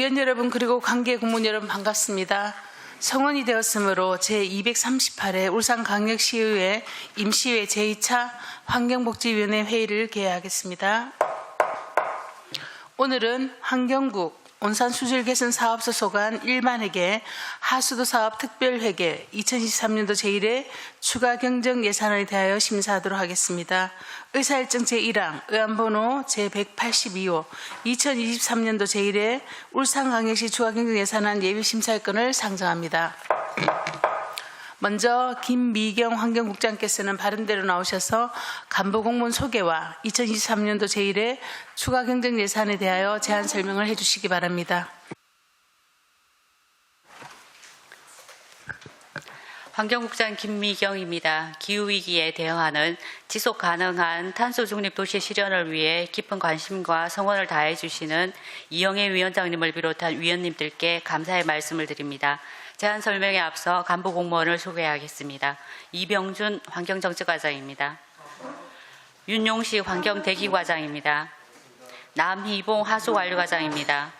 위원 여러분 그리고 관계 공무원 여러분 반갑습니다. 성원이 되었으므로 제238회 울산광역시의회 임시회 제2차 환경복지위원회 회의를 개회하겠습니다. 오늘은 환경국 온산수질개선사업소 소관 일반회계 하수도사업 특별회계 2023년도 제1회 추가경정 예산안에 대하여 심사하도록 하겠습니다. 의사일정 제1항 의안번호 제182호 2023년도 제1회 울산광역시 추가경정 예산안 예비심사의 건을 상정합니다. 먼저 김미경 환경국장께서는 바른대로 나오셔서 간부공무원 소개와 2023년도 제1회 추가경정 예산에 대하여 제안 설명을 해주시기 바랍니다. 환경국장 김미경입니다. 기후위기에 대응하는 지속가능한 탄소중립 도시 실현을 위해 깊은 관심과 성원을 다해 주시는 이영애 위원장님을 비롯한 위원님들께 감사의 말씀을 드립니다. 제안 설명에 앞서 간부 공무원을 소개하겠습니다. 이병준 환경정책과장입니다. 윤용식 환경대기과장입니다. 남희봉 하수관리과장입니다.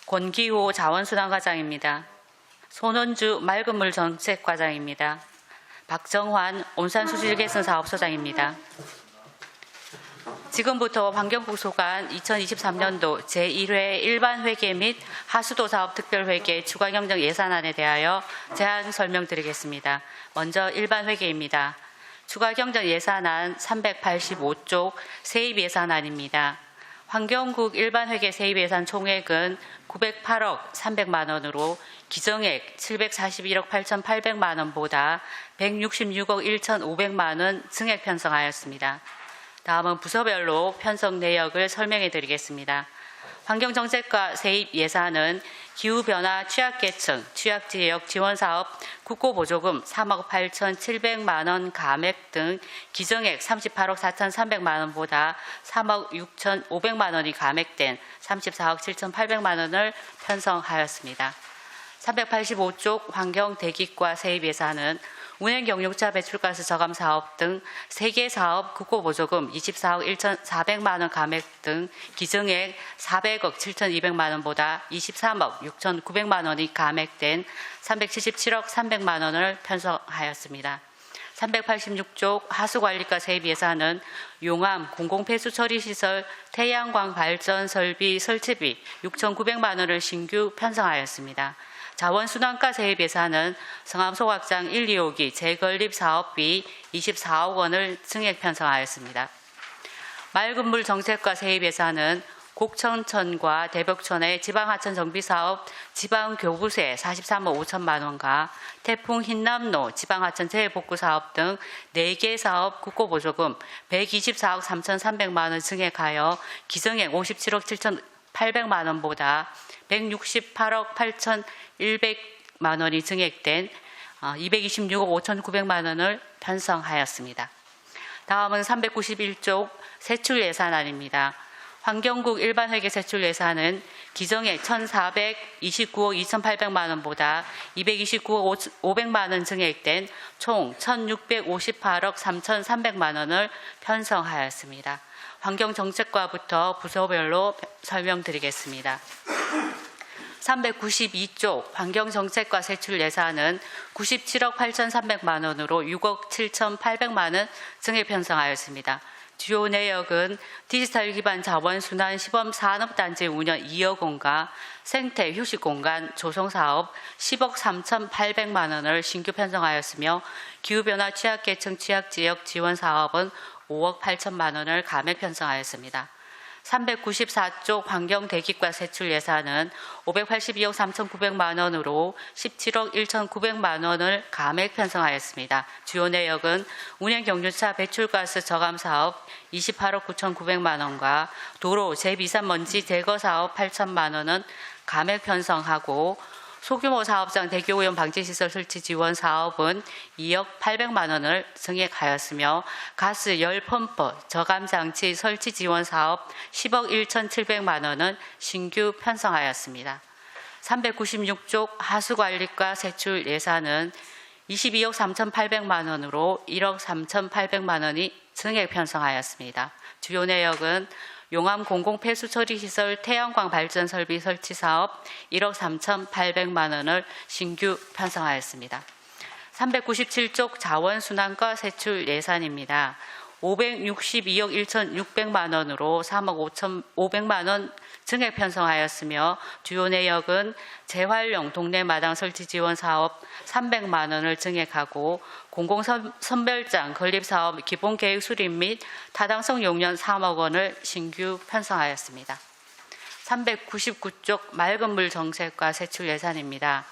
권기호 자원순환과장입니다. 손원주 맑은물 정책과장입니다. 박정환 온산수질개선사업소장입니다. 지금부터 환경국 소관 2023년도 제1회 일반회계 및 하수도사업 특별회계 추가경정 예산안에 대하여 제안 설명드리겠습니다. 먼저 일반회계입니다. 추가경정 예산안 385쪽 세입예산안입니다. 환경국 일반회계 세입예산 총액은 908억 300만 원으로 기정액 741억 8,800만 원보다 166억 1,500만 원 증액 편성하였습니다. 다음은 부서별로 편성 내역을 설명해 드리겠습니다. 환경정책과 세입 예산은 기후변화 취약계층, 취약지역 지원사업 국고보조금 3억 8,700만 원 감액 등 기정액 38억 4,300만 원보다 3억 6,500만 원이 감액된 34억 7,800만 원을 편성하였습니다. 385쪽 환경대기과 세입 예산은 운행경유차 배출가스 저감 사업 등 3개 사업 국고보조금 24억 1,400만 원 감액 등 기정액 400억 7,200만 원보다 23억 6,900만 원이 감액된 377억 300만 원을 편성하였습니다. 386쪽 하수관리과 세입 예산은 용암 공공폐수처리시설 태양광 발전 설비 설치비 6,900만 원을 신규 편성하였습니다. 자원순환과 세입 예산은 성암소각장 1, 2호기 재건립 사업비 24억 원을 증액 편성하였습니다. 맑은물 정책과 세입 예산은 곡천천과 대벽천의 지방하천 정비사업 지방교부세 43억 5천만 원과 태풍 흰남노 지방하천 재해복구 사업 등 4개 사업 국고보조금 124억 3,300만 원 증액하여 기정액 57억 7,800만 원보다 168억 8,100만 원이 증액된 226억 5,900만 원을 편성하였습니다. 다음은 391쪽 세출 예산안입니다. 환경국 일반회계 세출 예산은 기정액 1,429억 2,800만 원보다 229억 500만 원 증액된 총 1,658억 3,300만 원을 편성하였습니다. 환경정책과부터 부서별로 설명드리겠습니다. 392쪽 환경정책과 세출 예산은 97억 8,300만 원으로 6억 7,800만 원 증액 편성하였습니다. 주요 내역은 디지털 기반 자원순환 시범 산업단지 운영 2억 원과 생태 휴식공간 조성사업 10억 3,800만 원을 신규 편성하였으며 기후변화 취약계층 취약지역 지원사업은 5억 8천만 원을 감액 편성하였습니다. 394쪽 환경대기과 세출 예산은 582억 3,900만 원으로 17억 1,900만 원을 감액 편성하였습니다. 주요 내역은 운행경유차 배출가스 저감 사업 28억 9,900만 원과 도로 재미산먼지 제거 사업 8천만 원은 감액 편성하고 소규모 사업장 대기오염 방지시설 설치 지원 사업은 2억 800만 원을 증액하였으며 가스 열 펌프 저감 장치 설치 지원 사업 10억 1,700만 원은 신규 편성하였습니다. 396쪽 하수관리과 세출 예산은 22억 3,800만 원으로 1억 3,800만 원이 증액 편성하였습니다. 주요 내역은 용암 공공폐수처리시설 태양광 발전 설비 설치 사업 1억 3,800만 원을 신규 편성하였습니다. 397쪽 자원순환과 세출 예산입니다. 562억 1,600만 원으로 3억 5,500만 원 증액 편성하였으며 주요 내역은 재활용 동네 마당 설치 지원 사업 300만 원을 증액하고 공공선별장 건립 사업 기본 계획 수립 및 타당성 용연 3억 원을 신규 편성하였습니다. 399쪽 맑은 물 정책과 세출 예산입니다.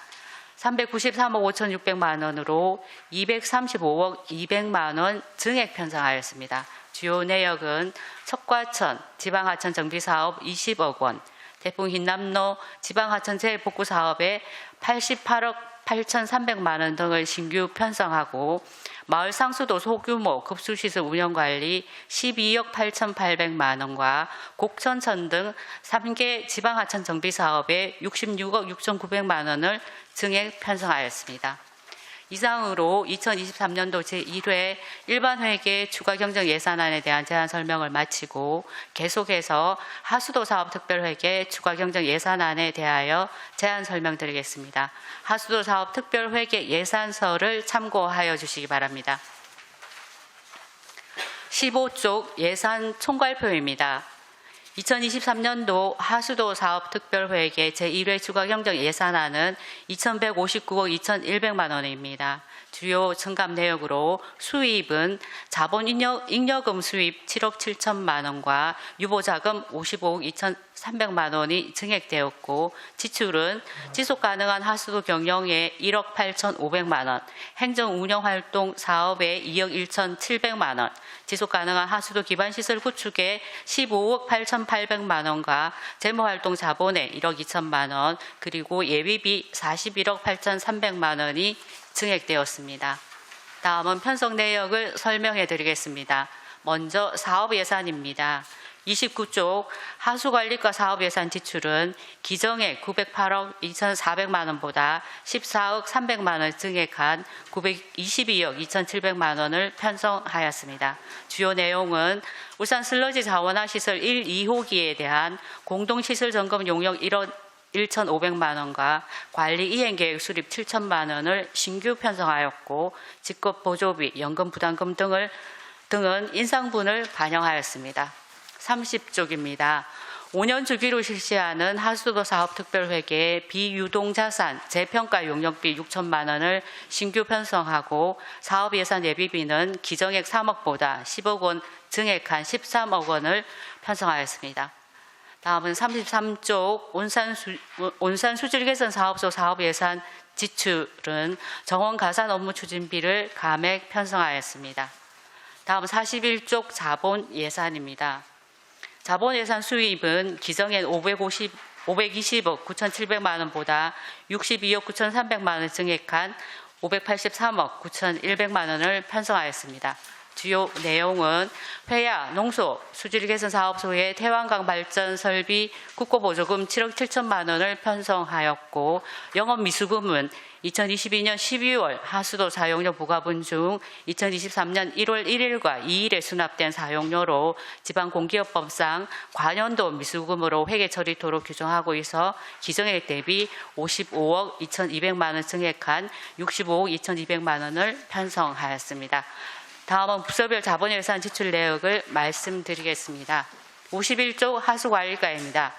393억 5,600만 원으로 235억 200만 원 증액 편성하였습니다. 주요 내역은 척과천 지방하천 정비사업 20억 원, 태풍 흰남노 지방하천 재복구 사업에 88억 8,300만 원 등을 신규 편성하고 마을 상수도 소규모 급수시설 운영관리 12억 8,800만 원과 곡천천 등 3개 지방하천 정비사업에 66억 6,900만 원을 증액 편성하였습니다. 이상으로 2023년도 제1회 일반회계 추가경정 예산안에 대한 제안 설명을 마치고 계속해서 하수도 사업특별회계 추가경정 예산안에 대하여 제안 설명드리겠습니다. 하수도 사업특별회계 예산서를 참고하여 주시기 바랍니다. 15쪽 예산 총괄표입니다. 2023년도 하수도 사업특별회계 제1회 추가경정 예산안은 2,159억 2,100만 원입니다. 주요 증감 내역으로 수입은 자본 잉여금 수입 7억 7천만 원과 유보자금 55억 2,300만 원이 증액되었고 지출은 지속가능한 하수도 경영에 1억 8,500만 원, 행정운영활동 사업에 2억 1,700만 원, 지속가능한 하수도 기반시설 구축에 15억 8,800만 원과 재무활동 자본에 1억 2천만 원, 그리고 예비비 41억 8,300만 원이 증액되었습니다. 다음은 편성 내역을 설명해 드리겠습니다. 먼저 사업 예산입니다. 29쪽 하수관리과 사업예산 지출은 기정액 908억 2,400만 원보다 14억 300만 원 증액한 922억 2,700만 원을 편성하였습니다. 주요 내용은 울산 슬러지 자원화 시설 1, 2호기에 대한 공동시설 점검 용역 1억 1,500만 원과 관리 이행계획 수립 7천만 원을 신규 편성하였고 직급보조비, 연금부담금 등은 인상분을 반영하였습니다. 30쪽입니다. 5년 주기로 실시하는 하수도 사업 특별회계 비유동자산 재평가 용역비 6천만 원을 신규 편성하고 사업 예산 예비비는 기정액 3억보다 10억 원 증액한 13억 원을 편성하였습니다. 다음은 33쪽 온산 수질 개선 사업소 사업 예산 지출은 정원 가산 업무 추진비를 감액 편성하였습니다. 다음 41쪽 자본 예산입니다. 자본 예산 수입은 기정액 520억 9,700만 원보다 62억 9,300만 원 증액한 583억 9,100만 원을 편성하였습니다. 주요 내용은 회야, 농소, 수질개선 사업소의 태양광 발전 설비 국고보조금 7억 7천만 원을 편성하였고 영업미수금은 2022년 12월 하수도 사용료 부과분 중 2023년 1월 1일과 2일에 수납된 사용료로 지방공기업법상 관연도 미수금으로 회계 처리토록 규정하고 있어 기정액 대비 55억 2,200만 원 증액한 65억 2,200만 원을 편성하였습니다. 다음은 부서별 자본예산 지출 내역을 말씀드리겠습니다. 51조 하수관리과입니다.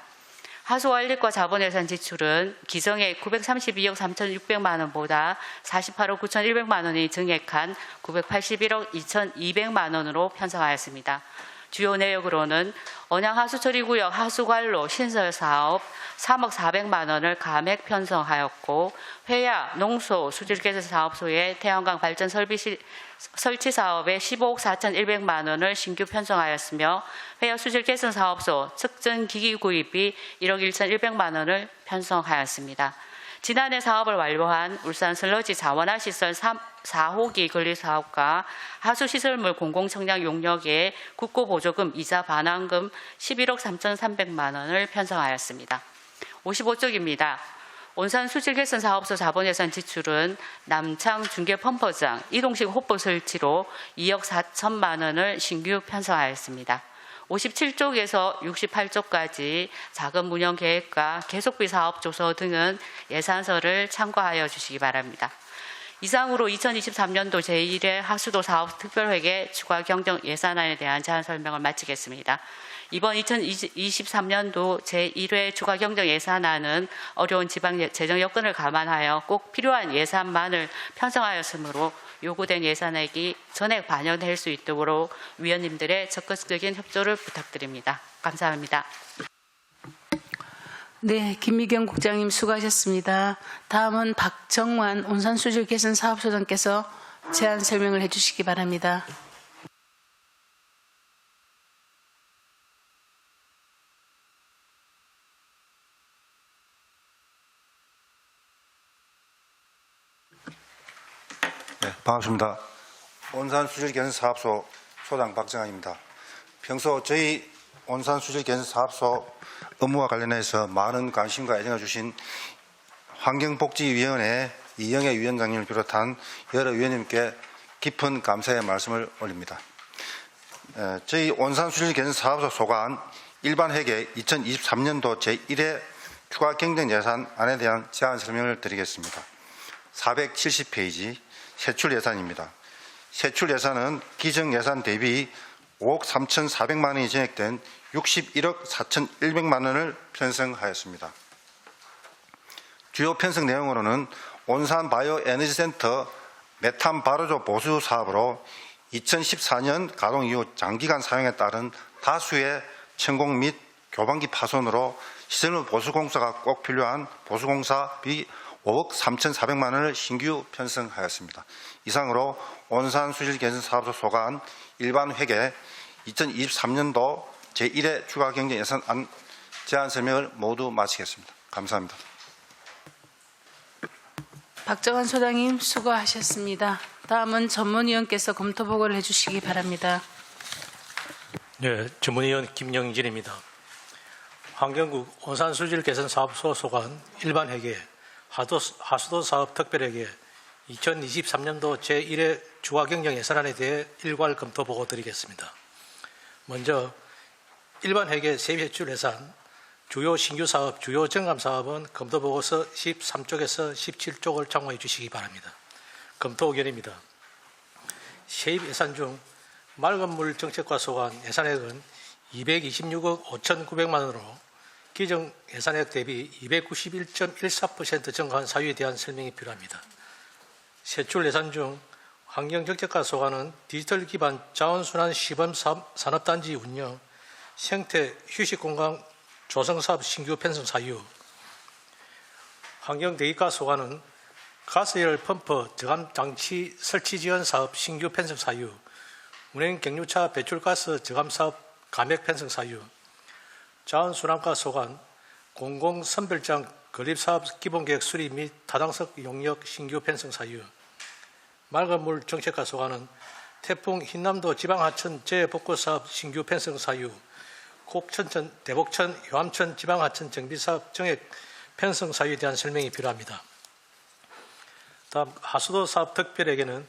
하수관리과 자본예산 지출은 기정액 932억 3,600만 원보다 48억 9,100만 원이 증액한 981억 2,200만 원으로 편성하였습니다. 주요 내역으로는 언양하수처리구역 하수관로 신설사업 3억 400만 원을 감액 편성하였고 회야, 농소, 수질개선 사업소의 태양광 발전 설치 사업에 15억 4,100만 원을 신규 편성하였으며 회야 수질개선 사업소 측정 기기 구입비 1억 1,100만 원을 편성하였습니다. 지난해 사업을 완료한 울산 슬러지 자원화 시설 4호기 건립사업과 하수시설물 공공청량 용역의 국고보조금 이자 반환금 11억 3,300만 원을 편성하였습니다. 55쪽입니다. 온산 수질개선 사업소 자본예산 지출은 남창 중계펌퍼장 이동식 호포 설치로 2억 4천만 원을 신규 편성하였습니다. 57쪽에서 68쪽까지 자금 운영 계획과 계속비 사업 조서 등은 예산서를 참고하여 주시기 바랍니다. 이상으로 2023년도 제1회 하수도 사업 특별회계 추가 경정 예산안에 대한 제안 설명을 마치겠습니다. 이번 2023년도 제1회 추가 경정 예산안은 어려운 지방 재정 여건을 감안하여 꼭 필요한 예산만을 편성하였으므로 요구된 예산액이 전액 반영될 수 있도록 위원님들의 적극적인 협조를 부탁드립니다. 감사합니다. 네, 김미경 국장님 수고하셨습니다. 다음은 박정환 온산수질 개선 사업소장께서 제안 설명을 해주시기 바랍니다. 네, 반갑습니다. 온산수질개선사업소 소장 박정환입니다. 평소 저희 온산수질개선사업소 업무와 관련해서 많은 관심과 애정을 주신 환경복지위원회 이영애 위원장님을 비롯한 여러 위원님께 깊은 감사의 말씀을 올립니다. 저희 온산수질개선사업소 소관 일반회계 2023년도 제1회 추가 경정 예산안에 대한 제안 설명을 드리겠습니다. 470페이지 세출 예산입니다. 세출 예산은 기정 예산 대비 5억 3,400만 원이 증액된 61억 4,100만 원을 편성하였습니다. 주요 편성 내용으로는 온산 바이오 에너지 센터 메탄 발효조 보수 사업으로 2014년 가동 이후 장기간 사용에 따른 다수의 천공 및 교반기 파손으로 시설물 보수공사가 꼭 필요한 보수공사비 5억 3,400만 원을 신규 편성하였습니다. 이상으로 온산수질개선사업소 소관 일반회계 2023년도 제1회 추가 경정 예산안 제안 설명을 모두 마치겠습니다. 감사합니다. 박정환 소장님 수고하셨습니다. 다음은 전문위원께서 검토 보고를 해주시기 바랍니다. 네, 전문위원 김영진입니다. 환경국 온산수질개선사업소 소관 일반회계 하수도 사업 특별회계 2023년도 제1회 추가경정 예산안에 대해 일괄 검토 보고 드리겠습니다. 먼저 일반회계 세비세출 예산 주요 신규 사업, 주요 정감 사업은 검토 보고서 13쪽에서 17쪽을 참고해 주시기 바랍니다. 검토 의견입니다. 세입 예산 중 맑은 물 정책과 소관 예산액은 226억 5,900만 원으로 기정 예산액 대비 291.14% 증가한 사유에 대한 설명이 필요합니다. 세출 예산 중 환경정책과 소관은 디지털 기반 자원순환 시범 산업단지 운영, 생태 휴식공간 조성사업 신규 편성 사유, 환경대기과 소관은 가스열 펌프 저감 장치 설치 지원 사업 신규 편성 사유, 운행 경유차 배출가스 저감 사업 감액 편성 사유, 자원순환과 소관 공공선별장 건립사업 기본계획 수립 및 타당성 용역 신규 편성 사유, 맑은 물 정책과 소관은 태풍 흰남도 지방하천 재복구사업 신규 편성 사유, 곡천천, 대복천, 효암천 지방하천 정비사업 정액 편성 사유에 대한 설명이 필요합니다. 다음 하수도 사업 특별회계는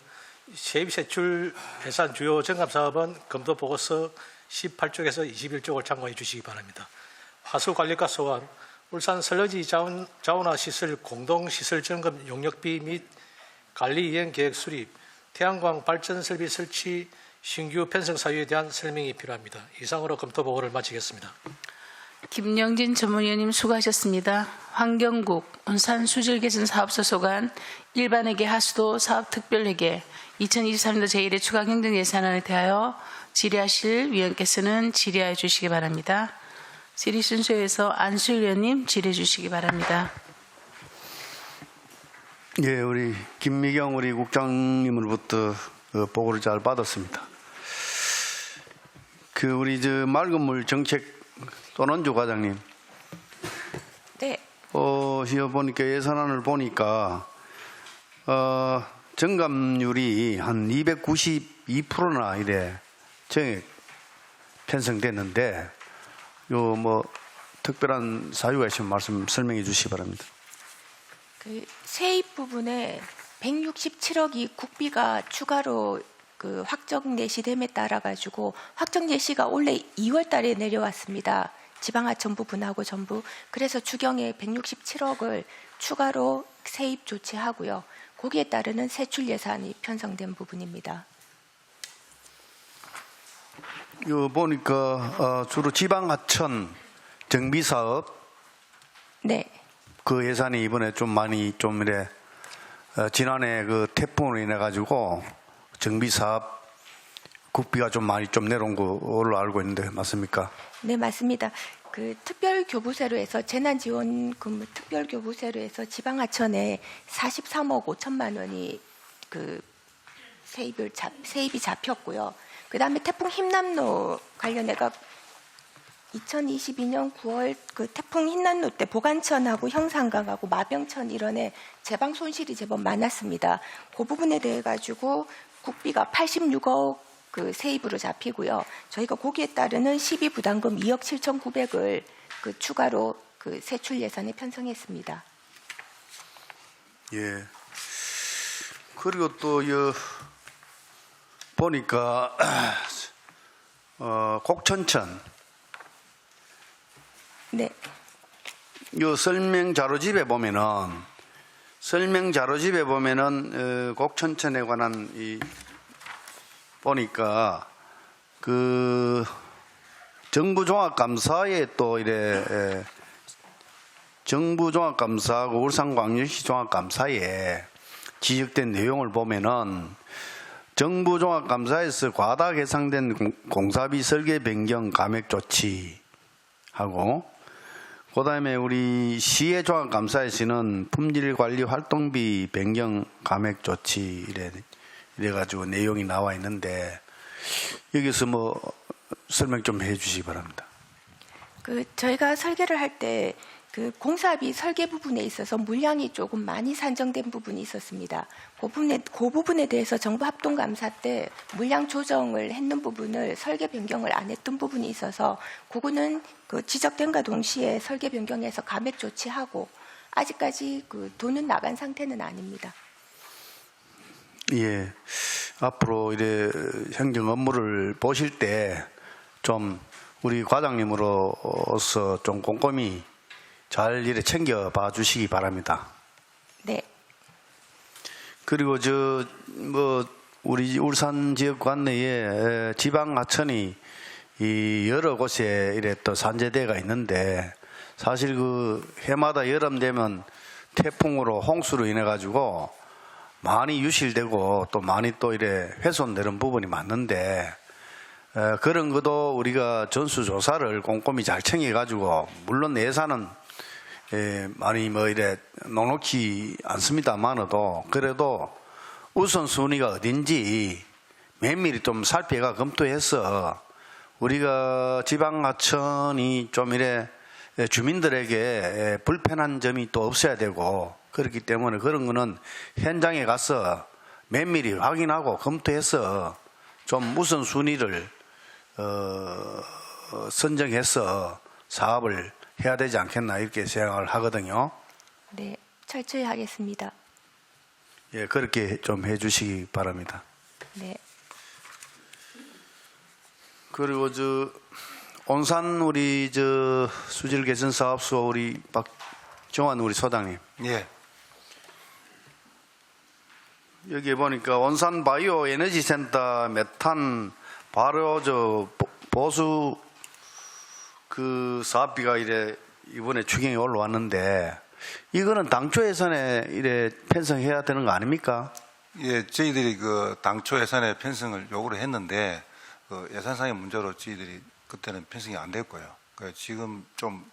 세입세출 예산 주요 정감사업은 검토 보고서 18쪽에서 21쪽을 참고해 주시기 바랍니다. 하수관리과 소관 울산 설러지 자원화 시설 공동시설 점검 용역비 및 관리 이행 계획 수립, 태양광 발전 설비 설치 신규 편성 사유에 대한 설명이 필요합니다. 이상으로 검토 보고를 마치겠습니다. 김영진 전문위원님 수고하셨습니다. 환경국 온산수질개선사업소 소관 일반회계 하수도 사업특별회계 2023년도 제1회 추가 경정 예산안에 대하여 질의하실 위원께서는 질의하여 주시기 바랍니다. 질의 순서에서 안수일 위원님 질의해 주시기 바랍니다. 예, 우리 김미경 우리 국장님으로부터 보고를 잘 받았습니다. 우리 맑은 물 정책 손원주 과장님. 네. 시어 보니까 예산안을 보니까 정감률이 한 292%나 이래 정액 편성됐는데 특별한 사유가 있으면 말씀 설명해 주시기 바랍니다. 세입 부분에 167억이 국비가 추가로 그 확정 예시됨에 따라 가지고 확정 예시가 원래 2월 달에 내려왔습니다. 지방하천 부분하고 전부. 그래서 추경에 167억을 추가로 세입 조치하고요. 거기에 따르는 세출 예산이 편성된 부분입니다. 이거 보니까 주로 지방하천 정비 사업 네, 그 예산이 이번에 좀 많이 좀 이래 지난해 그 태풍으로 인해 가지고 정비 사업 국비가 좀 많이 좀 내려온 걸로 알고 있는데 맞습니까? 네 맞습니다. 그 특별교부세로 해서 재난지원금 특별교부세로 해서 지방하천에 43억 5천만 원이 그 세입이 잡혔고요. 그 다음에 태풍 흰남노 관련해가 2022년 9월 그 태풍 흰남노 때 보관천하고 형산강하고 마병천 일원에 제방 손실이 제법 많았습니다. 그 부분에 대해 가지고 국비가 86억 그 세입으로 잡히고요. 저희가 거기에 따르는 시비 부담금 2억 7,900을 그 추가로 그 세출 예산에 편성했습니다. 예. 그리고 또 보니까 곡천천 네, 요 설명 자료집에 보면은 곡천천에 관한 이 보니까 그 정부종합감사에 또 이래 정부종합감사하고 울산광역시 종합감사에 지적된 내용을 보면은 정부종합감사에서 과다 계상된 공사비 설계 변경 감액 조치하고 그다음에 우리 시의 종합감사에서는 품질 관리 활동비 변경 감액 조치 이래가지고 내용이 나와 있는데 여기서 뭐 설명 좀 해주시기 바랍니다. 그 저희가 설계를 할 때 그 공사비 설계 부분에 있어서 물량이 조금 많이 산정된 부분이 있었습니다. 그 부분에 대해서 정부 합동감사 때 물량 조정을 했는 부분을 설계 변경을 안 했던 부분이 있어서 그거는 그 지적된과 동시에 설계 변경해서 감액 조치하고 아직까지 그 돈은 나간 상태는 아닙니다. 예, 앞으로 이래 행정 업무를 보실 때 좀 우리 과장님으로서 좀 꼼꼼히 잘 이래 챙겨봐 주시기 바랍니다. 네, 그리고 우리 울산 지역 관내에 지방 하천이 이 여러 곳에 이래 또 산재대가 있는데 사실 그 해마다 여름 되면 태풍으로 홍수로 인해 가지고 많이 유실되고 또 많이 또 이래 훼손되는 부분이 많는데 그런 것도 우리가 전수조사를 꼼꼼히 잘 챙겨가지고 물론 예산은 많이 뭐 이래 넉넉히 않습니다만도 그래도 우선순위가 어딘지 면밀히 좀 살펴가 검토해서 우리가 지방하천이 좀 이래 주민들에게 불편한 점이 또 없어야 되고 그렇기 때문에 그런 거는 현장에 가서 면밀히 확인하고 검토해서 좀 우선순위를 선정해서 사업을 해야 되지 않겠나 이렇게 생각을 하거든요. 네, 철저히 하겠습니다. 예, 그렇게 좀 해주시기 바랍니다. 네. 그리고 온산 우리 수질 개선 사업소 우리 박정환 우리 소장님. 예. 여기 보니까 온산 바이오 에너지 센터 메탄 바로 보수 그 사업비가 이번에 추경이 올라왔는데 이거는 당초 예산에 편성해야 되는 거 아닙니까? 예, 저희들이 그 당초 예산에 편성을 요구를 했는데 그 예산상의 문제로 저희들이 그때는 편성이 안 됐고요. 지금 좀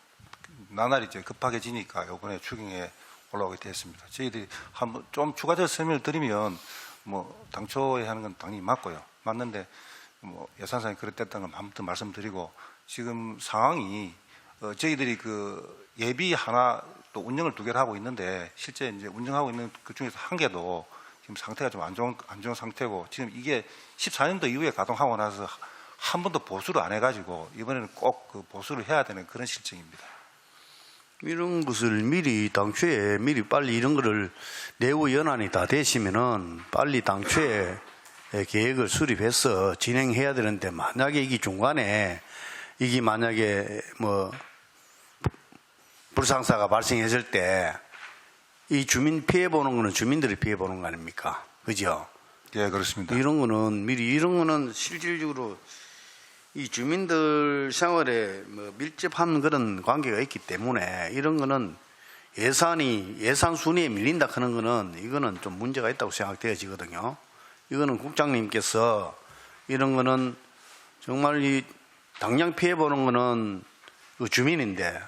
나날이 이제 급하게지니까 요번에 추경에 올라오게 됐습니다. 저희들이 한번 좀 추가적으로 설명을 드리면 뭐 당초에 하는 건 당연히 맞고요. 맞는데 뭐 예산상에 그랬다는 건 한 번 더 말씀드리고 지금 상황이 저희들이 그 예비 하나 또 운영을 2개를 하고 있는데 실제 이제 운영하고 있는 그 중에서 1개도 지금 상태가 좀 안 좋은 상태고 지금 이게 14년도 이후에 가동하고 나서 한 번도 보수를 안 해가지고 이번에는 꼭 그 보수를 해야 되는 그런 실정입니다. 이런 것을 당초에 빨리 이런 거를 내후 연한이 다 되시면은 빨리 당초에 계획을 수립해서 진행해야 되는데 만약에 이게 중간에 이게 만약에 뭐 불상사가 발생했을 때 이 주민 피해 보는 거는 주민들이 피해 보는 거 아닙니까? 그죠? 예, 그렇습니다. 이런 거는 미리 이런 거는 실질적으로 이 주민들 생활에 뭐 밀접한 그런 관계가 있기 때문에 이런 거는 예산 순위에 밀린다 하는 거는 이거는 좀 문제가 있다고 생각되어지거든요. 이거는 국장님께서 이런 거는 정말 이 당장 피해 보는 거는 그 주민인데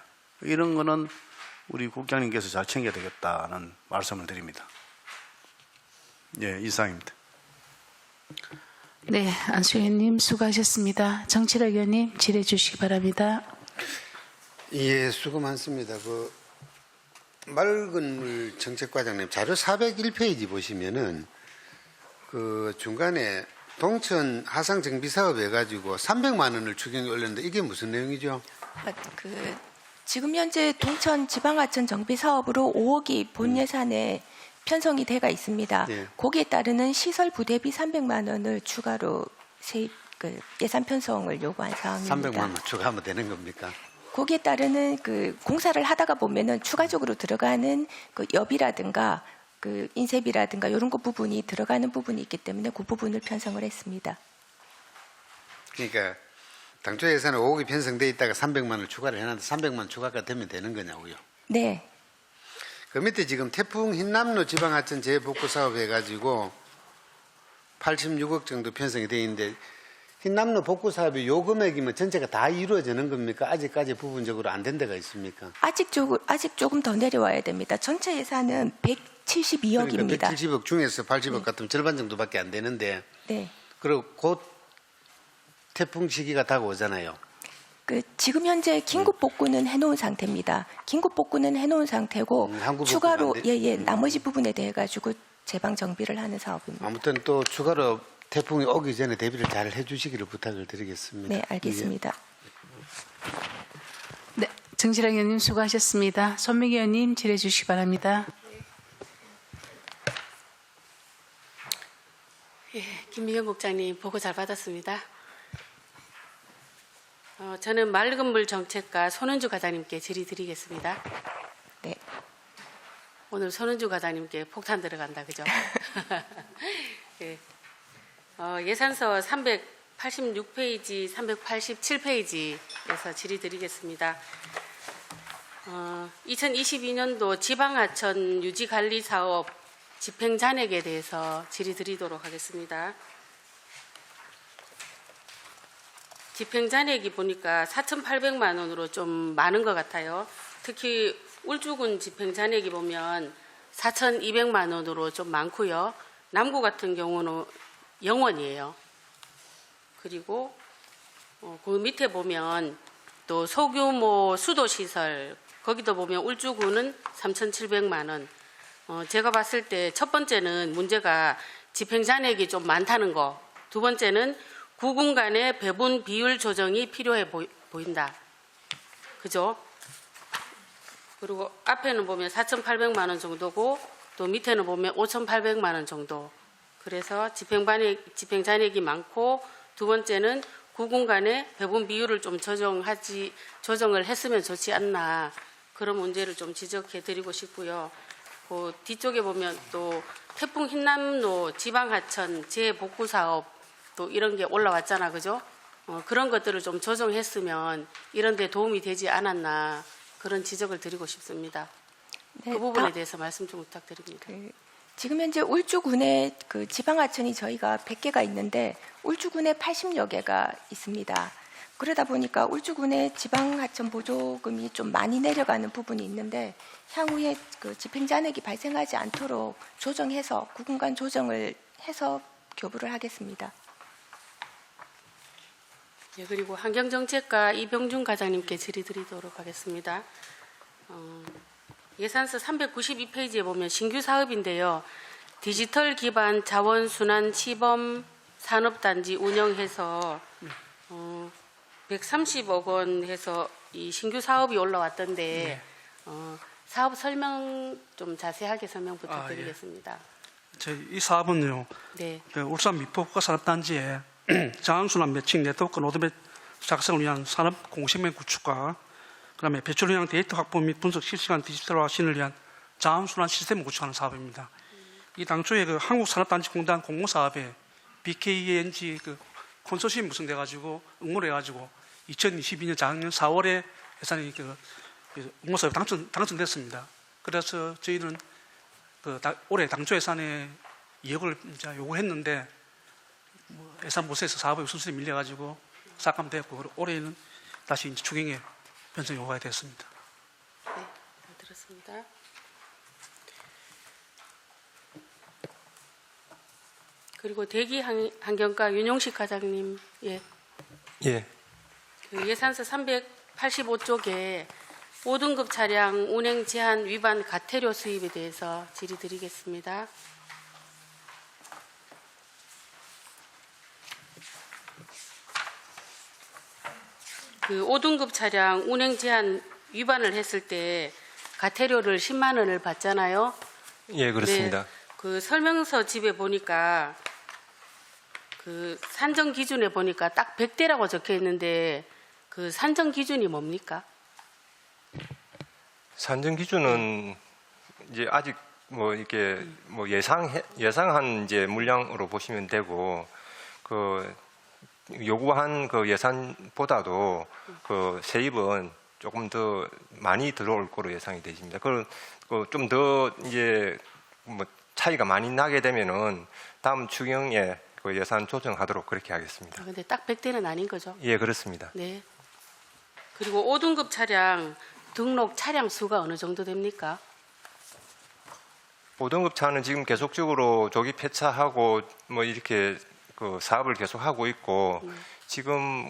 이런 거는 우리 국장님께서 잘 챙겨야 되겠다는 말씀을 드립니다. 예, 이상입니다. 네, 안수희 의원님 수고하셨습니다. 정칠학 의원님 질의해 주시기 바랍니다. 예, 수고 많습니다. 그 맑은 물 정책과장님 자료 401페이지 보시면은 그 중간에 동천 하상 정비 사업 해가지고 300만 원을 추경에 올렸는데 이게 무슨 내용이죠? 지금 현재 동천 지방하천 정비 사업으로 5억이 본 예산에 편성이 돼가 있습니다. 예. 거기에 따르는 시설 부대비 300만 원을 추가로 예산 편성을 요구한 사항입니다. 300만 원 추가하면 되는 겁니까? 거기에 따르는 그 공사를 하다가 보면은 추가적으로 들어가는 그 여비라든가 그 인쇄비라든가 이런 거 부분이 들어가는 부분이 있기 때문에 그 부분을 편성을 했습니다. 그러니까 당초 예산에 5억이 편성돼 있다가 300만 원을 추가를 해놨는데 300만 원 추가가 되면 되는 거냐고요? 네. 그 밑에 지금 태풍 흰남노 지방하천 재복구 사업 해가지고 86억 정도 편성이 돼 있는데 흰남노 복구 사업이 요 금액이면 전체가 다 이루어지는 겁니까? 아직까지 부분적으로 안 된 데가 있습니까? 아직 조금 더 내려와야 됩니다. 전체 예산은 172억입니다. 그러니까 170억 중에서 80억 같으면 절반 정도밖에 안 되는데 네. 그리고 곧 태풍 시기가 다가오잖아요. 지금 현재 긴급 복구는 해놓은 상태입니다. 긴급 복구는 해놓은 상태고 한국 추가로 복구가 안 돼? 나머지 부분에 대해 가지고 재방 정비를 하는 사업입니다. 아무튼 또 추가로 태풍이 오기 전에 대비를 잘 해주시기를 부탁을 드리겠습니다. 네, 알겠습니다. 네, 정칠학 의원님 수고하셨습니다. 손민기 의원님 질의해 주시기 바랍니다. 예, 김미경 국장님 보고 잘 받았습니다. 저는 맑은 물 정책과 손은주 과장님께 질의드리겠습니다. 네. 오늘 손은주 과장님께 폭탄 들어간다, 그죠? 예. 예산서 386페이지, 387페이지에서 질의드리겠습니다. 2022년도 지방하천 유지관리사업 집행잔액에 대해서 질의드리도록 하겠습니다. 집행잔액이 보니까 4,800만 원으로 좀 많은 것 같아요. 특히 울주군 집행잔액이 보면 4,200만 원으로 좀 많고요. 남구 같은 경우는 0원이에요. 그리고 그 밑에 보면 또 소규모 수도시설 거기도 보면 울주군은 3,700만 원. 제가 봤을 때 첫 번째는 문제가 집행잔액이 좀 많다는 거. 두 번째는 구군 간의 배분 비율 조정이 필요해 보인다. 그죠? 그리고 앞에는 보면 4,800만 원 정도고 또 밑에는 보면 5,800만 원 정도. 그래서 집행잔액이 많고 두 번째는 구군 간의 배분 비율을 좀 조정을 했으면 좋지 않나. 그런 문제를 좀 지적해 드리고 싶고요. 그 뒤쪽에 보면 또 태풍 흰남노 지방하천 재복구 사업 또 이런 게 올라왔잖아, 그죠? 그런 것들을 좀 조정했으면 이런 데 도움이 되지 않았나 그런 지적을 드리고 싶습니다. 네, 그 부분에 대해서 말씀 좀 부탁드립니다. 지금 현재 울주군에 그 지방하천이 저희가 100개가 있는데 울주군에 80여 개가 있습니다. 그러다 보니까 울주군의 지방하천 보조금이 좀 많이 내려가는 부분이 있는데 향후에 그 집행잔액이 발생하지 않도록 조정해서 구군 간 조정을 해서 교부를 하겠습니다. 예, 그리고 환경정책과 이병준 과장님께 질의드리도록 하겠습니다. 예산서 392페이지에 보면 신규 사업인데요. 디지털 기반 자원순환 시범 산업단지 운영해서 130억 원 해서 이 신규 사업이 올라왔던데 사업 설명 좀 자세하게 설명 부탁드리겠습니다. 이 사업은요, 네. 그 울산 미포국가산업단지에 자원순환 매칭 네트워크 로드맵 작성을 위한 산업 공식망 구축과 그다음에 배출 현황 데이터 확보 및 분석 실시간 디지털화 신을 위한 자원순환 시스템을 구축하는 사업입니다. 이 당초에 그 한국산업단지공단 공모사업에 BKENG 그 컨소시엄 구성돼 가지고 응모를 해가지고 2022년 작년 4월에 예산이 그 공모사업에 당첨됐습니다. 그래서 저희는 올해 당초 예산에 2억을 이제 요구했는데 예산 모세에서 사업이 순순히 밀려가지고 삭감되었고 올해는 다시 이제 추경에 변경 요구가 됐습니다. 네, 잘 들었습니다. 그리고 대기 환경과 윤용식 과장님, 예. 예. 그 예산서 385쪽에 5등급 차량 운행 제한 위반 과태료 수입에 대해서 질의드리겠습니다. 그 5등급 차량 운행 제한 위반을 했을 때 과태료를 10만 원을 받잖아요. 예, 그렇습니다. 네, 그 설명서 집에 보니까 그 산정 기준에 보니까 딱 100대라고 적혀 있는데 그 산정 기준이 뭡니까? 산정 기준은 이제 아직 뭐 이렇게 뭐 예상한 이제 물량으로 보시면 되고 그 요구한 그 예산보다도 그 세입은 조금 더 많이 들어올 거로 예상이 되십니다. 그걸 좀 더 이제 뭐 차이가 많이 나게 되면은 다음 추경에 그 예산 조정하도록 그렇게 하겠습니다. 근데 딱 100대는 아닌 거죠? 예, 그렇습니다. 네. 그리고 5등급 차량 등록 차량 수가 어느 정도 됩니까? 5등급 차는 지금 계속적으로 조기 폐차하고 뭐 이렇게 그 사업을 계속 하고 있고 지금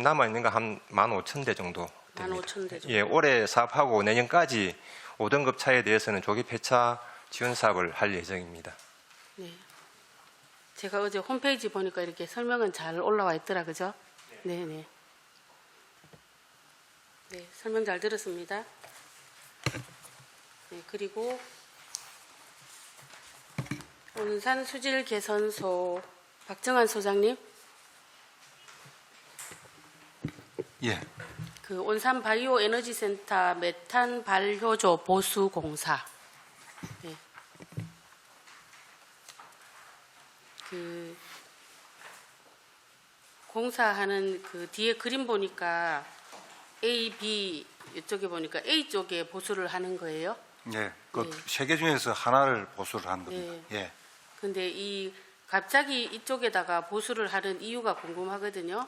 남아 있는 거 한 15,000대 정도 됩니다. 15,000대 정도. 예, 올해 사업하고 내년까지 5등급 차에 대해서는 조기 폐차 지원 사업을 할 예정입니다. 네. 제가 어제 홈페이지 보니까 이렇게 설명은 잘 올라와 있더라, 그죠? 네, 네. 네, 설명 잘 들었습니다. 네, 그리고 온산 수질 개선소 박정환 소장님, 예. 그 온산 바이오 에너지 센터 메탄 발효조 보수 공사. 네. 그 공사하는 그 뒤에 그림 보니까 A, B 이쪽에 보니까 A 쪽에 보수를 하는 거예요. 네. 그 네. 세 개 중에서 하나를 보수를 한 겁니다. 네. 예. 근데 이 갑자기 이쪽에다가 보수를 하는 이유가 궁금하거든요.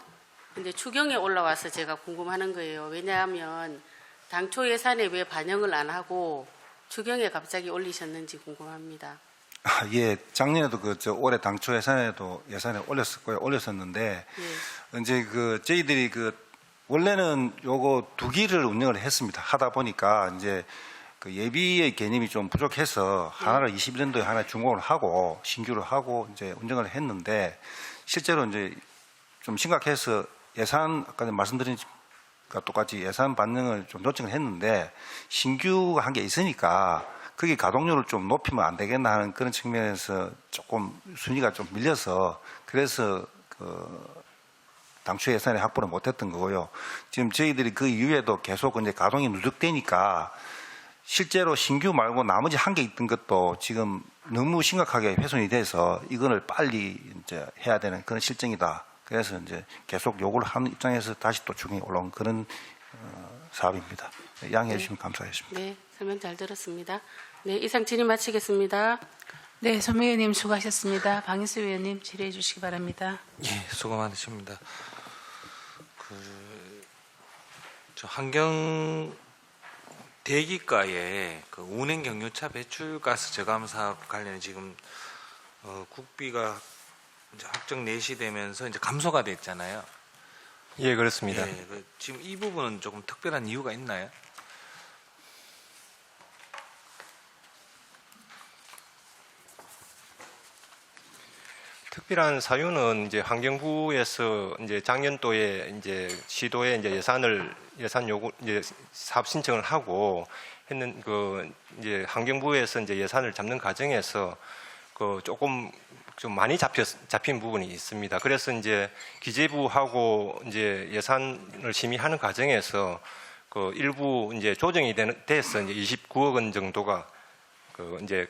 근데 추경에 올라와서 제가 궁금하는 거예요. 왜냐하면 당초 예산에 왜 반영을 안 하고 추경에 갑자기 올리셨는지 궁금합니다. 아, 예. 작년에도 올해 당초 예산에 올렸었는데 예. 이제 저희들이 원래는 요거 2기를 운영을 했습니다. 하다 보니까 이제 예비의 개념이 좀 부족해서 하나를 21년도에 하나 준공을 하고 신규를 하고 이제 운영을 했는데 실제로 이제 좀 심각해서 아까 말씀드린 것과 똑같이 예산 반영을 좀 요청을 했는데 신규가 한 게 있으니까 거기 가동률을 좀 높이면 안 되겠나 하는 그런 측면에서 조금 순위가 좀 밀려서 그래서 당초 예산에 확보를 못했던 거고요. 지금 저희들이 그 이후에도 계속 이제 가동이 누적되니까 실제로 신규 말고 나머지 한 개 있던 것도 지금 너무 심각하게 훼손이 돼서 이거를 빨리 이제 해야 되는 그런 실정이다. 그래서 이제 계속 요구를 하는 입장에서 다시 또 추경이 올라온 그런 사업입니다. 양해해 주시면 감사하겠습니다. 네, 설명 잘 들었습니다. 네, 이상 질의 마치겠습니다. 네, 손미 의원님 수고하셨습니다. 방인수 의원님 질의해 주시기 바랍니다. 예, 수고 많으십니다. 저 환경 대기가에 운행 경유차 배출가스 저감 사업 관련해 지금 국비가 이제 확정 내시되면서 이제 감소가 됐잖아요. 예, 그렇습니다. 예, 지금 이 부분은 조금 특별한 이유가 있나요? 특별한 사유는 이제 환경부에서 이제 작년도에 이제 시도에 이제 예산 요구 이제 사업 신청을 하고 했는 이제 환경부에서 이제 예산을 잡는 과정에서 그 조금 좀 많이 잡힌 부분이 있습니다. 그래서 이제 기재부하고 이제 예산을 심의하는 과정에서 그 일부 이제 조정이 돼서 이제 29억 원 정도가 그 이제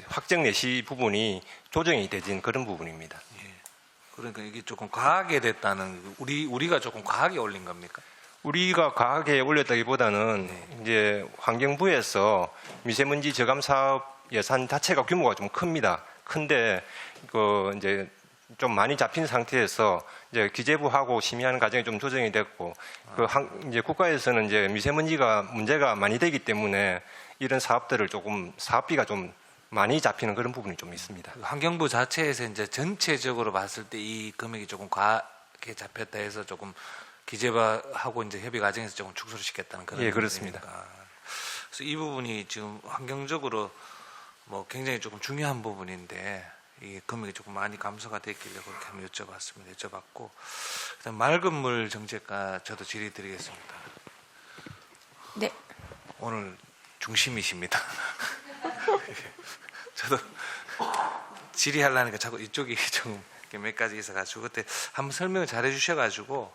확정 내시 부분이 조정이 되진 그런 부분입니다. 그러니까 이게 조금 과하게 됐다는 우리가 조금 과하게 올린 겁니까? 우리가 과하게 올렸다기보다는 이제 환경부에서 미세먼지 저감 사업 예산 자체가 규모가 좀 큽니다. 큰데 그 이제 좀 많이 잡힌 상태에서 이제 기재부하고 심의하는 과정이 좀 조정이 됐고 이제 국가에서는 이제 미세먼지가 문제가 많이 되기 때문에 이런 사업들을 조금 사업비가 좀 많이 잡히는 그런 부분이 좀 있습니다. 환경부 자체에서 이제 전체적으로 봤을 때 이 금액이 조금 과하게 잡혔다 해서 조금 기재부하고 이제 협의 과정에서 조금 축소를 시켰다는 그런. 예, 그렇습니다. 그래서 이 부분이 지금 환경적으로 뭐 굉장히 조금 중요한 부분인데 이 금액이 조금 많이 감소가 됐길래 그렇게 한번 여쭤봤고, 그다음 맑은 물 정책과 저도 질의드리겠습니다. 네. 오늘 중심이십니다. 저도 질의하려니까 자꾸 이쪽이 좀 몇 가지 있어가지고 그때 한번 설명을 잘 해주셔가지고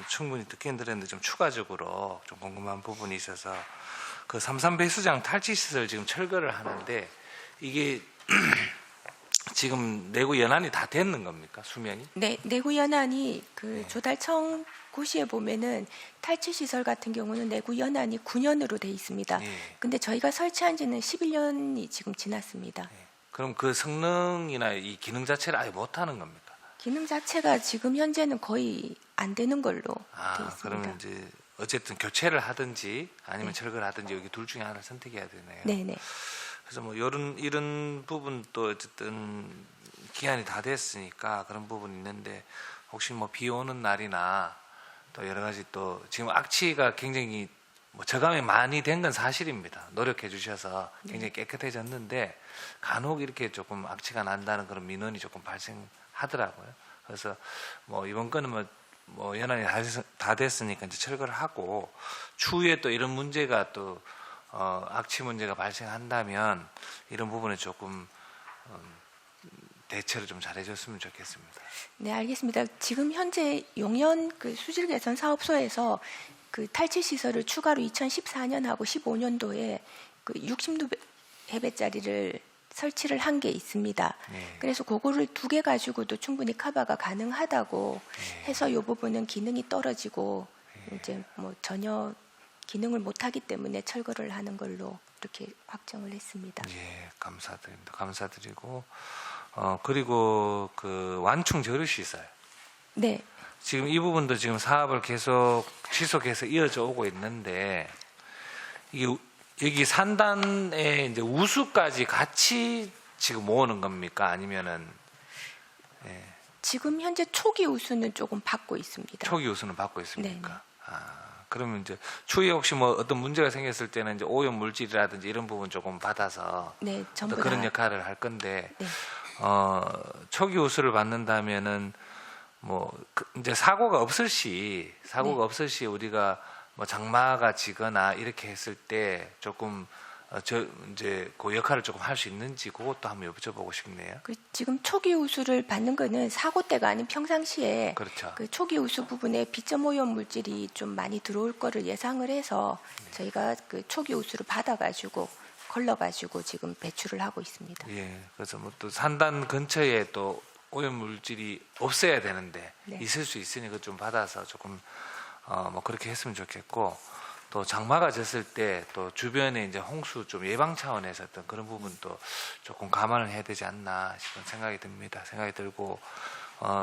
충분히 듣긴 들었는데 좀 추가적으로 좀 궁금한 부분이 있어서 그 33 배수장 탈취 시설 지금 철거를 하는데 이게 지금 내구 연한이 다 됐는 겁니까? 수명이? 네, 내구 연한이 그 조달청 고시에 보면은 탈취 시설 같은 경우는 내구 연한이 9년으로 돼 있습니다. 근데 저희가 설치한 지는 11년이 지금 지났습니다. 그럼 그 성능이나 이 기능 자체를 아예 못 하는 겁니까? 기능 자체가 지금 현재는 거의 안 되는 걸로 돼 있습니다. 그러면 이제 어쨌든 교체를 하든지 아니면 철거를 하든지 여기 둘 중에 하나를 선택해야 되네요. 네네. 그래서 뭐 이런 부분도 어쨌든 기한이 다 됐으니까 그런 부분이 있는데 혹시 뭐 비 오는 날이나 또 여러 가지 또 지금 악취가 굉장히 뭐 저감이 많이 된 건 사실입니다. 노력해 주셔서 굉장히 깨끗해졌는데 간혹 이렇게 조금 악취가 난다는 그런 민원이 조금 발생하더라고요. 그래서 뭐 이번 건은 뭐 연한이 다 됐으니까 이제 철거를 하고 추후에 또 이런 문제가 또 악취 문제가 발생한다면 이런 부분에 조금 대처를 좀 잘해줬으면 좋겠습니다. 네, 알겠습니다. 지금 현재 용연 그 수질 개선 사업소에서 그 탈취 시설을 추가로 2014년하고 15년도에 그 60회배짜리를 설치를 한 게 있습니다. 그래서 그거를 2개 가지고도 충분히 커버가 가능하다고 해서 이 부분은 기능이 떨어지고 이제 뭐 전혀 기능을 못하기 때문에 철거를 하는 걸로 이렇게 확정을 했습니다. 예, 감사드립니다. 감사드리고 그리고 그 완충 절유 시설. 네. 지금 이 부분도 지금 사업을 계속 지속해서 이어져 오고 있는데 이게 여기 산단에 이제 우수까지 같이 지금 모으는 겁니까? 아니면은 지금 현재 초기 우수는 조금 받고 있습니다. 초기 우수는 받고 있습니까? 네네. 그러면 이제 추후에 혹시 뭐 어떤 문제가 생겼을 때는 이제 오염 물질이라든지 이런 부분 조금 받아서 네, 전부 그런 다. 역할을 할 건데 네. 초기 우수를 받는다면은 뭐 이제 사고가 없을 시 우리가 뭐 장마가 지거나 이렇게 했을 때 조금 이제 그 역할을 조금 할 수 있는지 그것도 한번 여쭤보고 싶네요. 그 지금 초기 우수를 받는 거는 사고 때가 아닌 평상시에 그렇죠. 그 초기 우수 부분에 비점 오염 물질이 좀 많이 들어올 거를 예상을 해서 저희가 그 초기 우수를 받아가지고 걸러가지고 지금 배출을 하고 있습니다. 예, 그래서 뭐 또 산단 근처에 또 오염 물질이 없어야 되는데 네. 있을 수 있으니 그 좀 받아서 조금 뭐 그렇게 했으면 좋겠고 또 장마가 졌을 때 또 주변에 이제 홍수 좀 예방 차원에서 어떤 그런 부분도 조금 감안을 해야 되지 않나 싶은 생각이 듭니다. 생각이 들고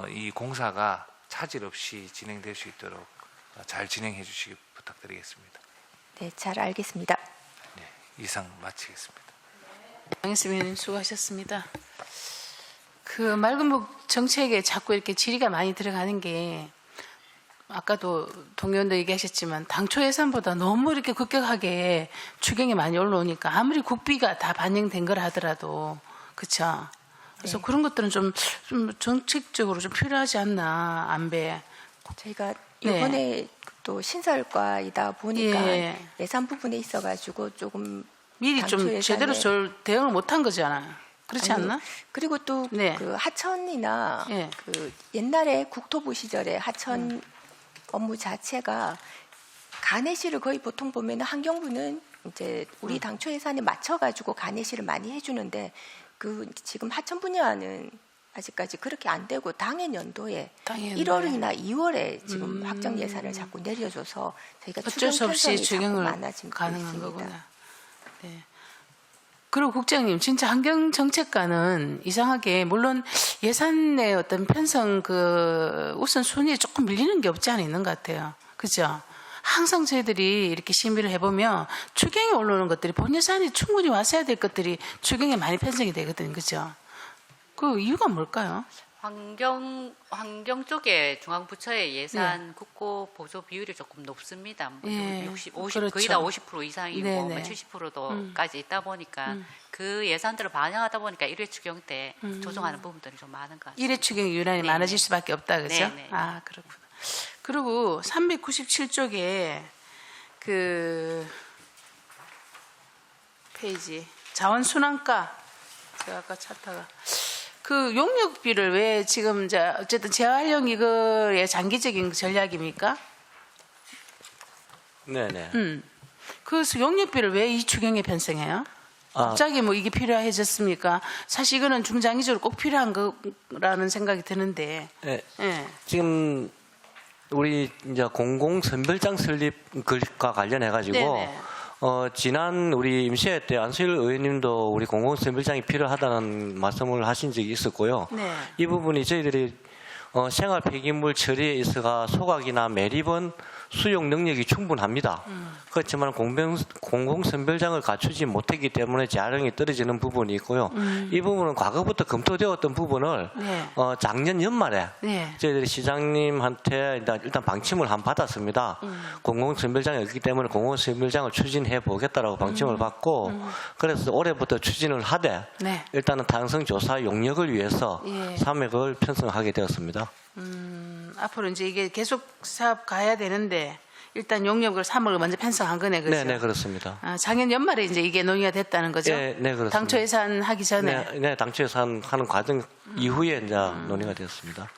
이 공사가 차질 없이 진행될 수 있도록 잘 진행해 주시기 부탁드리겠습니다. 네, 잘 알겠습니다. 네, 이상 마치겠습니다. 양희수님 수고하셨습니다. 그 맑은 물 정책에 자꾸 이렇게 질의가 많이 들어가는 게 아까도 동의원도 얘기하셨지만 당초 예산보다 너무 이렇게 급격하게 추경이 많이 올라오니까 아무리 국비가 다 반영된 거라 하더라도 그렇죠. 그래서 네. 그런 것들은 좀 정책적으로 좀 필요하지 않나 안배. 저희가 네. 이번에 또 신설과이다 보니까 예. 예산 부분에 있어가지고 조금 미리 당초 좀 예산에 제대로 대응을 못한 거잖아요. 그렇지 아니, 않나? 그리고 또 그 네. 하천이나 예. 그 옛날에 국토부 시절에 하천 업무 자체가 가내시를 거의 보통 보면 환경부는 이제 우리 당초 예산에 맞춰가지고 가내시를 많이 해주는데 그 지금 하천 분야는 아직까지 그렇게 안 되고 당해 연도에 당해 1월이나 2월에 지금 확정 예산을 자꾸 내려줘서 저희가 어쩔 수 없이 추경 편성이 자꾸 추경을 많아지고 가능한 있습니다. 거구나. 네. 그리고 국장님, 진짜 환경정책과는 이상하게 물론 예산의 어떤 편성 그 우선 순위에 조금 밀리는 게 없지 않아 있는 것 같아요. 그죠? 항상 저희들이 이렇게 심의를 해보면 추경에 올라오는 것들이 본 예산이 충분히 왔어야 될 것들이 추경에 많이 편성이 되거든요. 그죠? 그 이유가 뭘까요? 환경 쪽에 중앙부처의 예산 국고 보조 비율이 조금 높습니다. 예, 50, 그렇죠. 거의 다 50% 이상이고 네네. 70%도까지 있다 보니까 그 예산들을 반영하다 보니까 1회 추경 때 조정하는 부분들이 좀 많은 것 같습니다. 1회 추경이 유난히 네. 많아질 수밖에 없다. 그죠? 네. 아, 그렇구나. 그리고 397쪽에 그 페이지 자원순환가 제가 아까 찾다가 그 용역비를 왜 지금 이제 어쨌든 재활용 이거의 장기적인 전략입니까? 네네. 그래서 용역비를 왜 이 추경에 편성해요? 갑자기 뭐 이게 필요해졌습니까? 사실 이거는 중장기적으로 꼭 필요한 거라는 생각이 드는데. 네. 예. 지금 우리 이제 공공선별장 설립과 관련해 가지고 네네. 지난 우리 임시회 때 안수일 의원님도 우리 공공선별장이 필요하다는 말씀을 하신 적이 있었고요. 네. 이 부분이 저희들이 생활 폐기물 처리에 있어가 소각이나 매립은 수용 능력이 충분합니다. 그렇지만 공공선별장을 갖추지 못했기 때문에 재활용이 떨어지는 부분이 있고요. 이 부분은 과거부터 검토되었던 부분을 네. 작년 연말에 네. 저희들이 시장님한테 일단 방침을 한 받았습니다. 공공선별장이 없기 때문에 공공선별장을 추진해 보겠다라고 방침을 받고 그래서 올해부터 추진을 하되 네. 일단은 타당성 조사 용역을 위해서 예. 3억을 편성하게 되었습니다. 앞으로 이제 이게 계속 사업 가야 되는데 일단 용역을 3억을 먼저 편성한 거네, 그죠? 네, 그렇습니다. 아, 작년 연말에 이제 이게 논의가 됐다는 거죠? 네, 그렇습니다. 당초 예산 하기 전에. 네, 당초 예산 하는 과정 이후에 이제 논의가 되었습니다.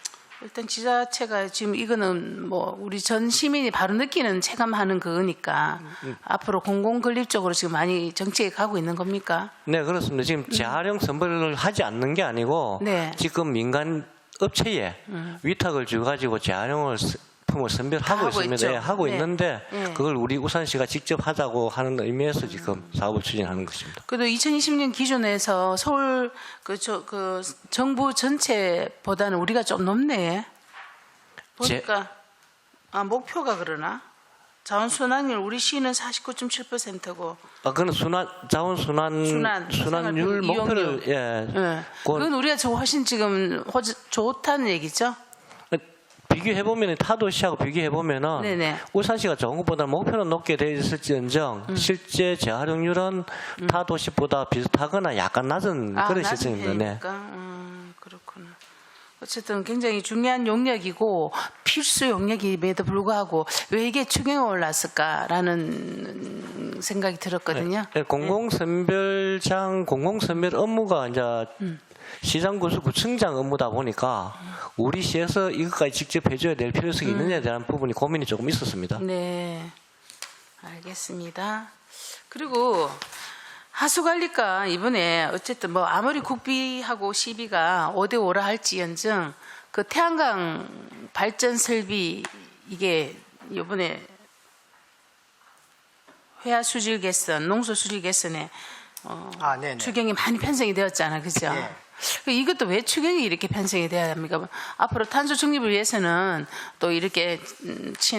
일단 지자체가 지금 이거는 뭐 우리 전 시민이 바로 느끼는 체감하는 그거니까 앞으로 공공건립 쪽으로 지금 많이 정책이 가고 있는 겁니까? 네, 그렇습니다. 지금 재활용 선별을 하지 않는 게 아니고 네. 지금 민간 업체에 위탁을 줘가지고 재활용을 품을 선별하고 하고 있습니다. 있죠. 예, 하고 네. 있는데 네. 그걸 우리 우산시가 직접 하자고 하는 의미에서 지금 사업을 추진하는 것입니다. 그래도 2020년 기준에서 서울 그 정부 전체보다는 우리가 좀 높네. 보니까 목표가 그러나 자원 순환율 우리 시는 49.7%고. 그건 자원 순환율 목표를 그건 우리가 훨씬 지금 좋다는 얘기죠. 비교해 보면 타 도시하고 비교해 보면은 네네. 울산시가 좋은 것보다 목표는 높게 돼 있을지언정 실제 재활용률은 타 도시보다 비슷하거나 약간 낮은 그런 시점입니다. 네. 그렇구나. 어쨌든 굉장히 중요한 용역이고 필수 용역임에도 불구하고 왜 이게 추경에 올랐을까라는 생각이 들었거든요. 네, 공공선별 업무가 이제 시장군수구청장 업무다 보니까 우리 시에서 이것까지 직접 해줘야 될 필요성이 있느냐에 대한 부분이 고민이 조금 있었습니다. 네, 알겠습니다. 그리고 하수관리과 이번에 어쨌든 뭐 아무리 국비하고 시비가 5대5라 할지언정 그 태양광 발전 설비 이게 이번에 회화 수질 개선, 농소 수질 개선에 추경이 많이 편성이 되었잖아, 그죠? 네. 이것도 왜 추경이 이렇게 편성이 돼야 합니까? 앞으로 탄소 중립을 위해서는 또 이렇게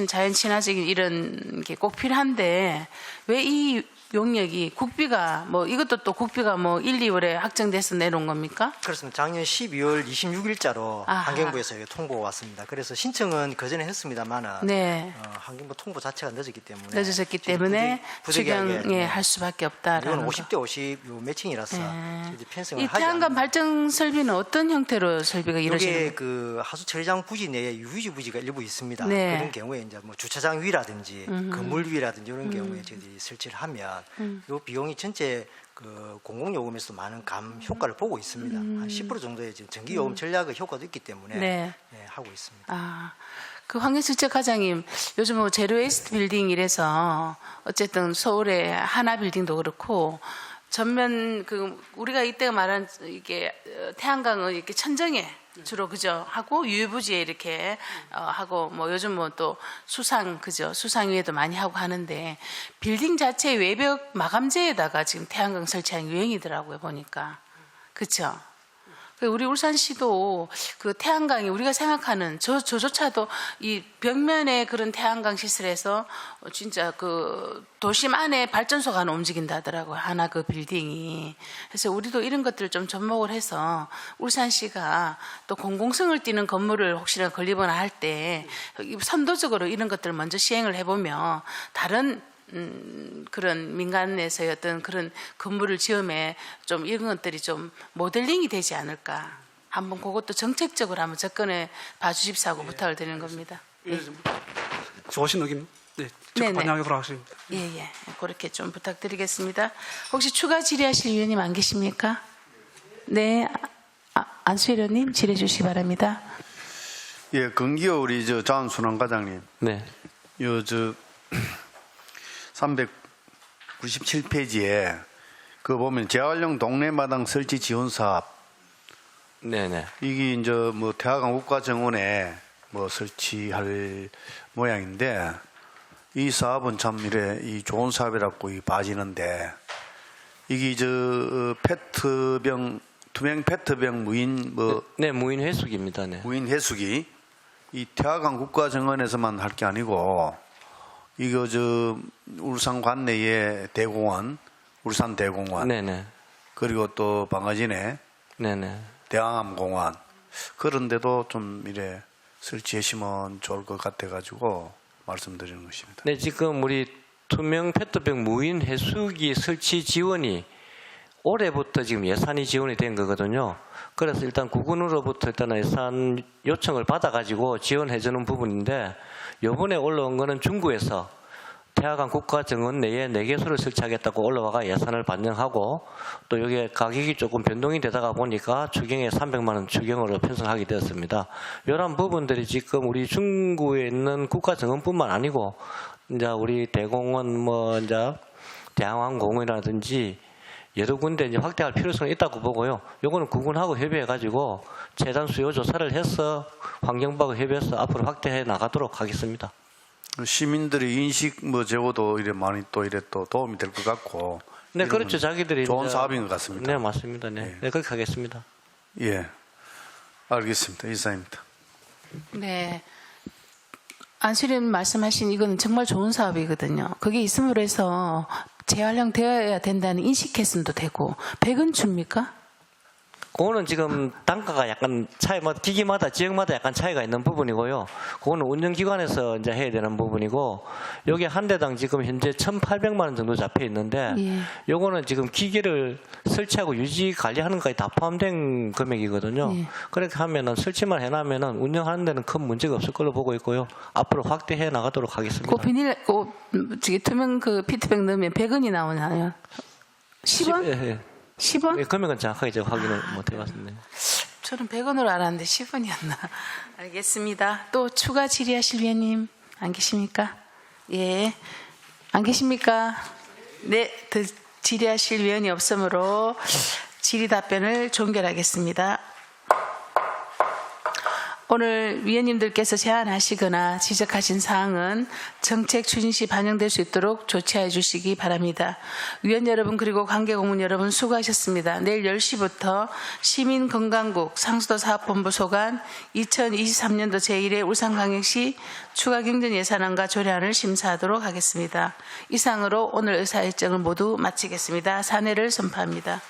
자연 친화적인 이런 게 꼭 필요한데 왜 이 용역이 국비가 뭐 이것도 또 국비가 뭐 1, 2월에 확정돼서 내놓은 겁니까? 그렇습니다. 작년 12월 26일자로 아하. 환경부에서 통보가 왔습니다. 그래서 신청은 그전에 했습니다만은 이제 환경부 통보 자체가 늦었기 때문에 늦어졌기 때문에 추경에 할 수밖에 없다라는 이건 거. 50대 50 매칭이라서 이제 편성을 이 하지 태양광 않는 발전 설비는 어떤 형태로 설비가 이루어지는 이게 거예요? 그 하수 처리장 부지 내에 유유지 부지가 일부 있습니다. 네. 그런 경우에 이제 뭐 주차장 위라든지 건물 위라든지 이런 경우에 저희들이 설치를 하면 이 비용이 전체 그 공공요금에서도 많은 감 효과를 보고 있습니다. 한 10% 정도의 지금 전기요금 전략의 효과도 있기 때문에 네. 하고 있습니다. 아, 그 황경수적 과장님, 요즘 뭐 제로웨이스트 빌딩 이래서 어쨌든 서울의 하나 빌딩도 그렇고 전면 그 우리가 이때가 말한 이게 태양광은 이렇게 천정에 주로 그죠 하고 유부지에 이렇게 하고 뭐 요즘 뭐 또 수상 그죠 수상 위에도 많이 하고 하는데 빌딩 자체 외벽 마감재에다가 지금 태양광 설치하는 유행이더라고요 보니까 그렇죠. 우리 울산시도 그 태양광이 우리가 생각하는 저조차도 이 벽면에 그런 태양광 시설에서 진짜 그 도심 안에 발전소가 하나 움직인다 하더라고요. 하나 그 빌딩이. 그래서 우리도 이런 것들을 좀 접목을 해서 울산시가 또 공공성을 띠는 건물을 혹시나 건립을 할 때 선도적으로 이런 것들을 먼저 시행을 해보면 다른 그런 민간에서의 어떤 그런 건물을 지음에 좀 이런 것들이 좀 모델링이 되지 않을까. 한번 그것도 정책적으로 한번 접근해 봐주십사고 부탁을 드리는 겁니다. 예, 좋으신 의견 네, 네네. 반영하도록 하겠습니다. 예. 그렇게 좀 부탁드리겠습니다. 혹시 추가 질의하실 위원님 안 계십니까? 네. 안수일 의원님 질의해 주시기 바랍니다. 예, 건기호 우리 저 장순환 과장님. 네. 요 저 397페이지에 그 보면 재활용 동네마당 설치 지원 사업. 네네. 이게 이제 뭐 태화강 국가정원에 뭐 설치할 모양인데 이 사업은 참 이래 이 좋은 사업이라고 이 봐지는데 이게 저 페트병 투명 페트병 무인 뭐 네, 무인 해수기입니다. 네. 무인 해수기 이 태화강 국가정원에서만 할 게 아니고 이거 저 울산 관내의 대공원, 울산 대공원, 네네. 그리고 또 방어진에 네네. 대왕암공원 그런 데도 좀 이래 설치하시면 좋을 것 같아가지고 말씀드리는 것입니다. 네, 지금 우리 투명 페트병 무인 해수기 설치 지원이 올해부터 지금 예산이 지원이 된 거거든요. 그래서 일단 국군으로부터 일단 예산 요청을 받아가지고 지원해주는 부분인데 이번에 올라온 거는 중구에서 태화강 국가정원 내에 4개소를 설치하겠다고 올라와가 예산을 반영하고 또 여기에 가격이 조금 변동이 되다가 보니까 추경에 300만 원 추경으로 편성하게 되었습니다. 이런 부분들이 지금 우리 중구에 있는 국가정원뿐만 아니고 이제 우리 대공원 뭐 이제 대항왕공원이라든지 여러 군데 이제 확대할 필요성이 있다고 보고요. 요거는 국군하고 협의해가지고 재단 수요 조사를 해서 환경부하고 협의해서 앞으로 확대해 나가도록 하겠습니다. 시민들의 인식 뭐 제고도 이래 많이 또 이래 또 도움이 될 것 같고. 네, 그렇죠. 자기들이 좋은 이제 사업인 것 같습니다. 네, 맞습니다. 네, 네 그렇게 하겠습니다. 예, 알겠습니다. 이상입니다. 네. 안수림 말씀하신 이거는 정말 좋은 사업이거든요. 그게 있음으로 해서 재활용되어야 된다는 인식 개선도 되고 100은 줍니까? 그거는 지금 단가가 약간 기기마다 지역마다 약간 차이가 있는 부분이고요. 그거는 운영기관에서 이제 해야 되는 부분이고 여기 한 대당 지금 현재 1,800만 원 정도 잡혀 있는데 예. 요거는 지금 기기를 설치하고 유지 관리하는 것까지 다 포함된 금액이거든요. 예. 그렇게 하면은 설치만 해놓으면은 운영하는 데는 큰 문제가 없을 걸로 보고 있고요. 앞으로 확대해 나가도록 하겠습니다. 그 비닐, 투명 그 피트백 넣으면 100원이 나오나요? 10원? 예. 10원? 예, 금액은 정확하게 제가 확인을 못 해봤습니다. 저는 100원으로 알았는데 10원이었나? 알겠습니다. 또 추가 질의하실 위원님 안 계십니까? 예. 안 계십니까? 네. 더 질의하실 위원이 없으므로 질의 답변을 종결하겠습니다. 오늘 위원님들께서 제안하시거나 지적하신 사항은 정책 추진 시 반영될 수 있도록 조치해 주시기 바랍니다. 위원 여러분 그리고 관계공문 여러분 수고하셨습니다. 내일 10시부터 시민건강국 상수도 사업본부 소관 2023년도 제1회 울산광역시 추가경정예산안과 조례안을 심사하도록 하겠습니다. 이상으로 오늘 의사일정을 모두 마치겠습니다. 사내를 선포합니다.